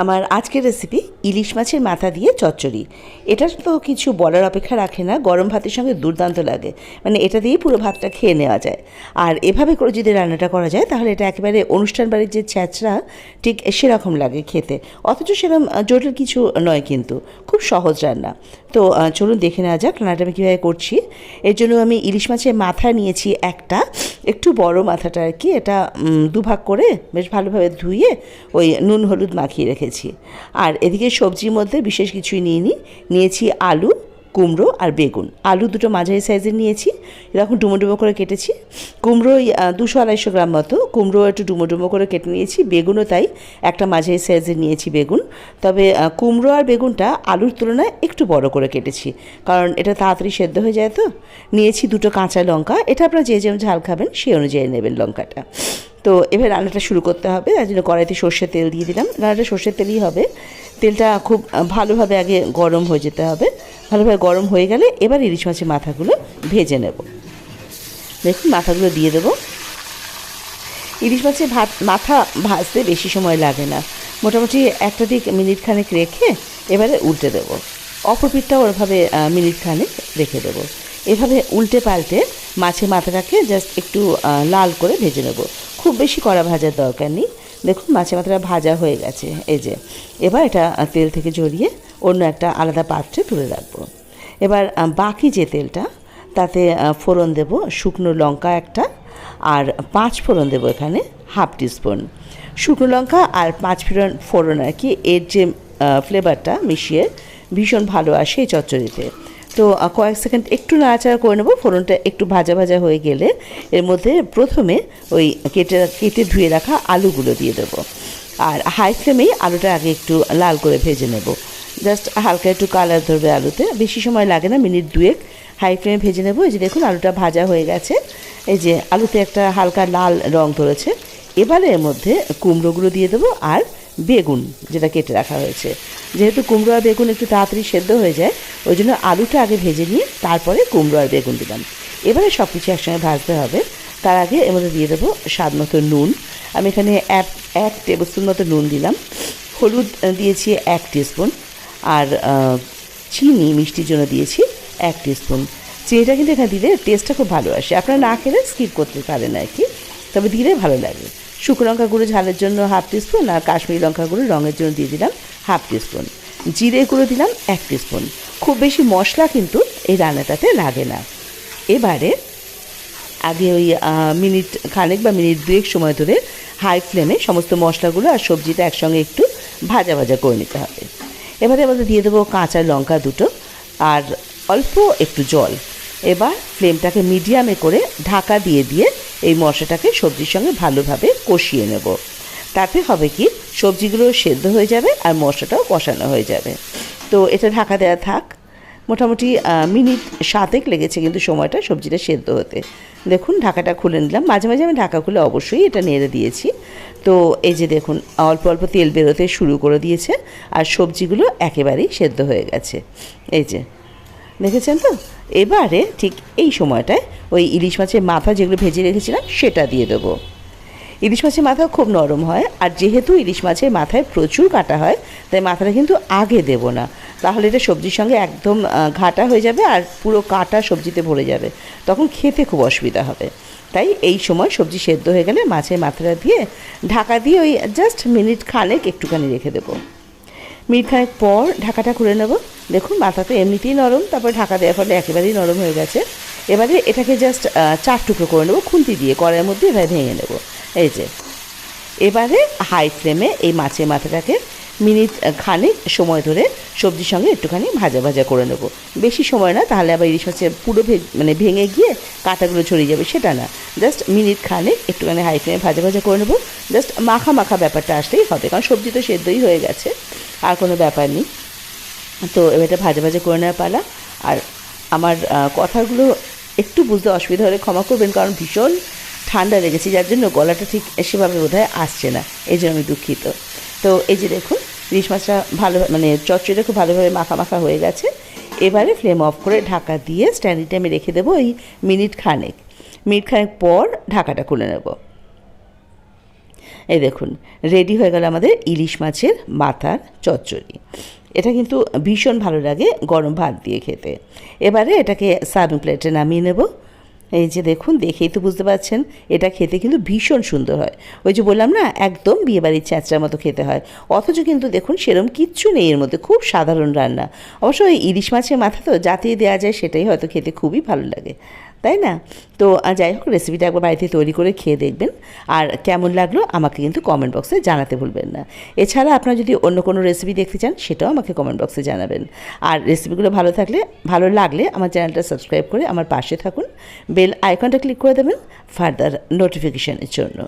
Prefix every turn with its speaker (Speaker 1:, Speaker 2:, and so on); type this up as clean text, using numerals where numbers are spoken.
Speaker 1: আমার আজকের রেসিপি ইলিশ মাছের মাথা দিয়ে চচ্চড়ি। এটা তো কিছু বলার অপেক্ষা রাখে না, গরম ভাতের সঙ্গে দুর্দান্ত লাগে। মানে এটা দিয়েই পুরো ভাতটা খেয়ে নেওয়া যায়। আর এভাবে করে যদি রান্নাটা করা যায় তাহলে এটা একেবারে অনুষ্ঠান বাড়ির যে ছ্যাঁচড়া ঠিক সেরকম লাগে খেতে, অথচ সেরকম জটিল কিছু নয়, কিন্তু খুব সহজ রান্না। তো চলুন দেখে নেওয়া যাক রান্নাটা আমি কীভাবে করছি। এর জন্য আমি ইলিশ মাছের মাথা নিয়েছি একটা, একটু বড় মাথাটা আর কি। এটা দুভাগ করে বেশ ভালোভাবে ধুয়ে ওই নুন হলুদ মাখিয়ে রেখেছি। আর এদিকে সবজির মধ্যে বিশেষ কিছুই নিয়েছি আলু, কুমড়ো আর বেগুন। আলু দুটো মাঝারি সাইজের নিয়েছি, এরকম ডুমো ডুমো করে কেটেছি। কুমড়ো 200-250 গ্রাম মতো, কুমড়ো একটু ডুমো ডুমো করে কেটে নিয়েছি। বেগুনও তাই, একটা মাঝারি সাইজের নিয়েছি বেগুন। তবে কুমড়ো আর বেগুনটা আলুর তুলনায় একটু বড় করে কেটেছি, কারণ এটা তাড়াতাড়ি সেদ্ধ হয়ে যায়। তো নিয়েছি দুটো কাঁচা লঙ্কা, এটা আপনারা যে যেমন ঝাল খাবেন সেই অনুযায়ী নেবেন লঙ্কাটা। তো এবার রান্নাটা শুরু করতে হবে। তার জন্য কড়াইতে সর্ষের তেল দিয়ে দিলাম। রান্নাটা সর্ষের তেলই হবে। তেলটা খুব ভালোভাবে আগে গরম হয়ে যেতে হবে। ভালোভাবে গরম হয়ে গেলে এবার ইলিশ মাছের মাথাগুলো ভেজে নেব। দেখুন মাথাগুলো দিয়ে দেবো। ইলিশ মাছের মাথা ভাজতে বেশি সময় লাগে না, মোটামুটি একটা দিক মিনিট খানেক রেখে এবারে উল্টে দেবো। অপর পিঠটাও ওরভাবে মিনিট খানেক রেখে দেবো। এভাবে উল্টে পাল্টে মাছের মাথাটাকে জাস্ট একটু লাল করে ভেজে নেব। খুব বেশি কড়া ভাজার দরকার নেই। দেখুন মাছের মাথাটা ভাজা হয়ে গেছে। এই যে এবার এটা তেল থেকে ঝরিয়ে অন্য একটা আলাদা পাত্রে তুলে রাখবো। এবার বাকি যে তেলটা, তাতে ফোড়ন দেব শুকনো লঙ্কা একটা, আর 5 ফোড়ন দেবো এখানে ½ টিস্পুন। শুকনো লঙ্কা আর 5 ফোড়ন আর কি, এর যে ফ্লেভারটা মিশিয়ে ভীষণ ভালো আসে এই চচ্চড়িতে। তো কয়েক সেকেন্ড একটু নাড়াচাড়া করে নেবো। ফোড়নটা একটু ভাজা ভাজা হয়ে গেলে এর মধ্যে প্রথমে ওই কেটে ধুয়ে রাখা আলুগুলো দিয়ে দেবো। আর হাই ফ্লেমেই আলুটা আগে একটু লাল করে ভেজে নেব। জাস্ট হালকা একটু কালার ধরবে আলুতে, বেশি সময় লাগে না, মিনিট 2 হাই ফ্লেমে ভেজে নেব। এই যে দেখুন আলুটা ভাজা হয়ে গেছে। এই যে আলুতে একটা হালকা লাল রং ধরেছে। এবারে এর মধ্যে কুমড়োগুলো দিয়ে দেবো আর বেগুন যেটা কেটে রাখা হয়েছে। যেহেতু কুমড়ো আর বেগুন একটু তাড়াতাড়ি সেদ্ধ হয়ে যায়, ওই জন্য আলুটা আগে ভেজে নিয়ে তারপরে কুমড়ো আর বেগুন দিলাম। এবারে সব কিছু একসঙ্গে ভাজতে হবে। তার আগে এর মধ্যে দিয়ে দেবো স্বাদ মতো নুন। আমি এখানে 1 টেবিল স্পুন মতো নুন দিলাম। হলুদ দিয়েছি 1 টিস্পুন, আর চিনি মিষ্টির জন্য দিয়েছি 1 টিস্পুন। চিনিটা কিন্তু এখানে দিলে টেস্টটা খুব ভালো আসে। আপনারা না খেলে স্কিপ করতে পারেন আর কি, তবে দিলে ভালো লাগে। শুকনো লঙ্কা গুঁড়ো ঝালের জন্য ½ টিস্পুন, আর কাশ্মীরি লঙ্কা গুঁড়ো রঙের জন্য দিয়ে দিলাম ½ টিস্পুন। জিরে গুঁড়ো দিলাম 1 টিস্পুন। খুব বেশি মশলা কিন্তু এই রান্নাটাতে লাগে না। এবারে আগে ওই মিনিট খানেক বা মিনিট 2 সময় ধরে হাই ফ্লেমে সমস্ত মশলাগুলো আর সবজিটা একসঙ্গে একটু ভাজা ভাজা করে নিতে হবে। এবারে আমাদের দিয়ে দেবো কাঁচা লঙ্কা দুটো আর অল্প একটু জল। এবার ফ্লেমটাকে মিডিয়ামে করে ঢাকা দিয়ে এই মশলাটাকে সবজির সঙ্গে ভালোভাবে কষিয়ে নেব। তাতে হবে কি, সবজিগুলো সেদ্ধ হয়ে যাবে আর মশলাটাও কষানো হয়ে যাবে। তো এটা ঢাকা দেওয়া থাক। মোটামুটি মিনিট 7 লেগেছে কিন্তু সময়টা সবজিটা সেদ্ধ হতে। দেখুন ঢাকাটা খুলে নিলাম। মাঝে মাঝে আমি ঢাকা খুলে অবশ্যই এটা নেড়ে দিয়েছি। তো এই যে দেখুন অল্প অল্প তেল বেরোতে শুরু করে দিয়েছে আর সবজিগুলো একেবারেই সেদ্ধ হয়ে গেছে। এই যে দেখেছেন তো। এবারে ঠিক এই সময়টায় ওই ইলিশ মাছের মাথা যেগুলো ভেজে রেখেছিলাম সেটা দিয়ে দেবো। ইলিশ মাছের মাথা খুব নরম হয়, আর যেহেতু ইলিশ মাছের মাথায় প্রচুর কাটা হয় তাই মাথাটা কিন্তু আগে দেব না, তাহলে এটা সবজির সঙ্গে একদম ঘাটা হয়ে যাবে আর পুরো কাটা সবজিতে ভরে যাবে, তখন খেতে খুব অসুবিধা হবে। তাই এই সময় সবজি সেদ্ধ হয়ে গেলে মাছের মাথাটা দিয়ে ঢাকা দিয়ে ওই জাস্ট মিনিট খানেক একটুখানি রেখে দেবো। মিনিট খানেক পর ঢাকাটা খুলে নেব। দেখুন মাথা তো এমনিতেই নরম, তারপর ঢাকা দেওয়ার ফলে একেবারেই নরম হয়ে গেছে। এবারে এটাকে জাস্ট 4 টুকরো করে নেবো খুন্তি দিয়ে, কড়াইয়ের মধ্যে এভাবে ভেঙে নেব। এই যে এবারে হাই ফ্লেমে এই মাছের মাথাটাকে মিনিট খানেক সময় ধরে সবজির সঙ্গে একটুখানি ভাজা ভাজা করে নেব। বেশি সময় না, তাহলে আবার ইলিশ মাছের পুরো ভেঙে গিয়ে কাঁটাগুলো ছড়িয়ে যাবে, সেটা না। জাস্ট মিনিট খানেক একটুখানি হাই ফ্লেমে ভাজা ভাজা করে নেব। জাস্ট মাখা মাখা ব্যাপারটা আসলেই হবে, কারণ সবজি তো সেদ্ধই হয়ে গেছে, আর কোনো ব্যাপার নেই। তো এবারটা ভাজা ভাজা করে নেওয়ার পালা। আর আমার কথাগুলো একটু বুঝতে অসুবিধা হলে ক্ষমা করবেন, কারণ ভীষণ ঠান্ডা লেগেছে, যার জন্য গলাটা ঠিক সেভাবে বোধহয় আসছে না, এই জন্য আমি দুঃখিত। তো এই যে দেখুন ইলিশ মাছটা চচ্চড়িটা খুব ভালোভাবে মাখা মাখা হয়ে গেছে। এবারে ফ্লেম অফ করে ঢাকা দিয়ে স্ট্যান্ডিং টাইমে রেখে দেবো এই মিনিট খানেক পর ঢাকাটা খুলে নেব। এই দেখুন রেডি হয়ে গেল আমাদের ইলিশ মাছের মাথার চচ্চড়ি। এটা কিন্তু ভীষণ ভালো লাগে গরম ভাত দিয়ে খেতে। এবারে এটাকে সার্ভিং প্লেটে নামিয়ে নেব। এই যে দেখুন, দেখেই তো বুঝতে পারছেন এটা খেতে কিন্তু ভীষণ সুন্দর হয়। ওই যে বললাম না, একদম বিয়েবাড়ির চ্যাঁচড়ার মতো খেতে হয়, অথচ কিন্তু দেখুন সেরকম কিচ্ছু নেই এর মধ্যে, খুব সাধারণ রান্না। অবশ্য ওই ইলিশ মাছের মাথা তো যাতেই দেওয়া যায় সেটাই হয়তো খেতে খুবই ভালো লাগে, তাই না? তো যাই হোক, রেসিপিটা একবার বাড়িতে তৈরি করে খেয়ে দেখবেন, আর কেমন লাগলো আমাকে কিন্তু কমেন্ট বক্সে জানাতে ভুলবেন না। এছাড়া আপনারা যদি অন্য কোনো রেসিপি দেখতে চান সেটাও আমাকে কমেন্ট বক্সে জানাবেন। আর রেসিপিগুলো ভালো লাগলে আমার চ্যানেলটা সাবস্ক্রাইব করে আমার পাশে থাকুন, বেল আইকনটা ক্লিক করে দেবেন ফার্দার নোটিফিকেশানের জন্য।